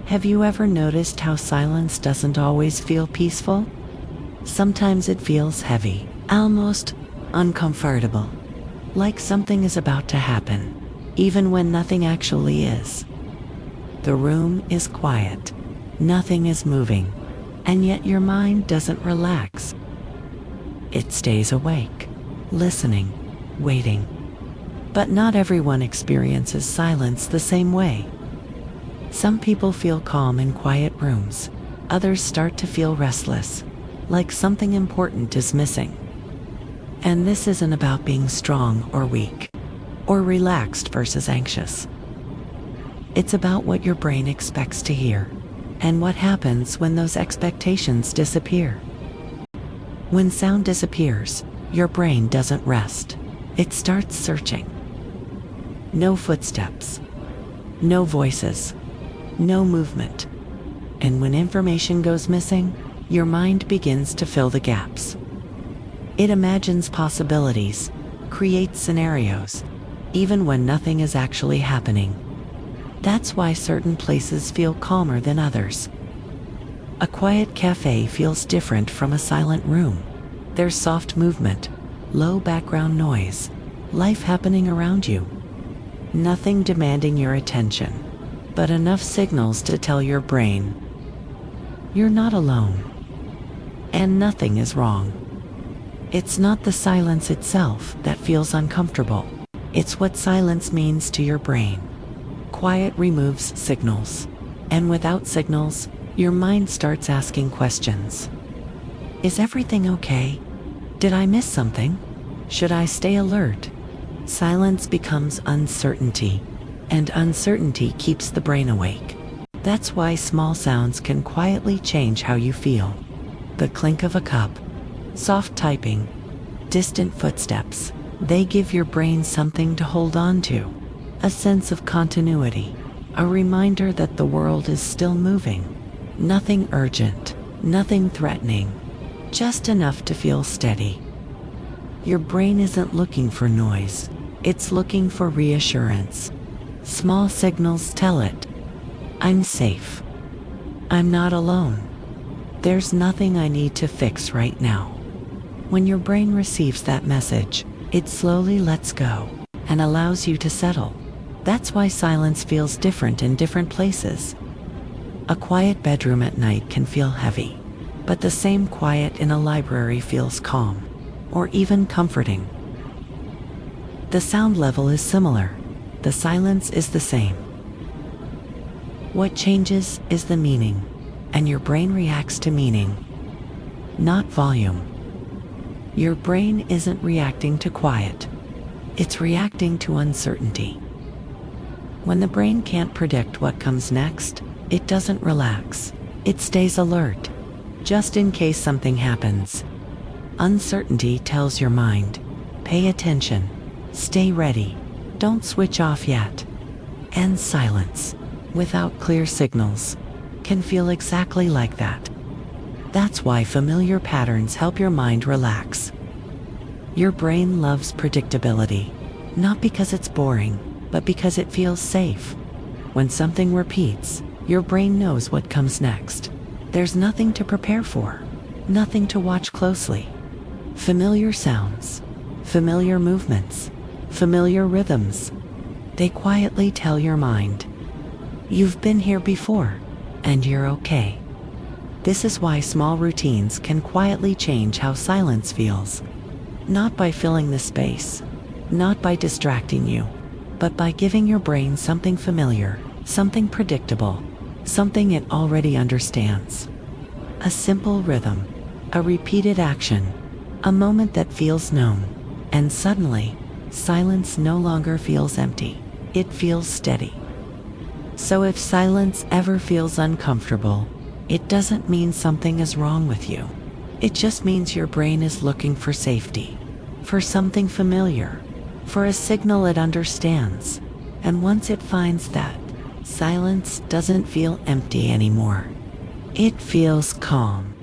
Have you ever noticed how silence doesn't always feel peaceful? Sometimes it feels heavy, almost uncomfortable, like something is about to happen, even when nothing actually is. The room is quiet, nothing is moving, and yet your mind doesn't relax. It stays awake, listening, waiting. But not everyone experiences silence the same way. Some people feel calm in quiet rooms. Others start to feel restless, like something important is missing. And this isn't about being strong or weak, or relaxed versus anxious. It's about what your brain expects to hear, and what happens when those expectations disappear. When sound disappears, your brain doesn't rest. It starts searching. No footsteps, no voices, no movement. And when information goes missing, your mind begins to fill the gaps. It imagines possibilities, creates scenarios, even when nothing is actually happening. That's why certain places feel calmer than others. A quiet cafe feels different from a silent room. There's soft movement, low background noise, life happening around you. Nothing demanding your attention, but enough signals to tell your brain, you're not alone, and nothing is wrong. It's not the silence itself that feels uncomfortable. It's what silence means to your brain. Quiet removes signals, and without signals, your mind starts asking questions. Is everything okay? Did I miss something? Should I stay alert? Silence becomes uncertainty, and uncertainty keeps the brain awake. That's why small sounds can quietly change how you feel. The clink of a cup, soft typing, distant footsteps, they give your brain something to hold on to, a sense of continuity, a reminder that the world is still moving. Nothing urgent, nothing threatening, just enough to feel steady. Your brain isn't looking for noise, it's looking for reassurance. Small signals tell it, I'm safe. I'm not alone. There's nothing I need to fix right now. When your brain receives that message, it slowly lets go and allows you to settle. That's why silence feels different in different places. A quiet bedroom at night can feel heavy, but the same quiet in a library feels calm, or even comforting. The sound level is similar. The silence is the same. What changes is the meaning, and your brain reacts to meaning, not volume. Your brain isn't reacting to quiet. It's reacting to uncertainty. When the brain can't predict what comes next, it doesn't relax. It stays alert, just in case something happens. Uncertainty tells your mind, pay attention, stay ready, don't switch off yet. And silence, without clear signals, can feel exactly like that. That's why familiar patterns help your mind relax. Your brain loves predictability, not because it's boring, but because it feels safe. When something repeats, your brain knows what comes next. There's nothing to prepare for, nothing to watch closely. Familiar sounds, familiar movements, familiar rhythms. They quietly tell your mind, you've been here before, and you're okay. This is why small routines can quietly change how silence feels. Not by filling the space, not by distracting you, but by giving your brain something familiar, something predictable, something it already understands. A simple rhythm, a repeated action, a moment that feels known, and suddenly, silence no longer feels empty. It feels steady. So if silence ever feels uncomfortable, it doesn't mean something is wrong with you. It just means your brain is looking for safety, for something familiar, for a signal it understands. And once it finds that, silence doesn't feel empty anymore. It feels calm,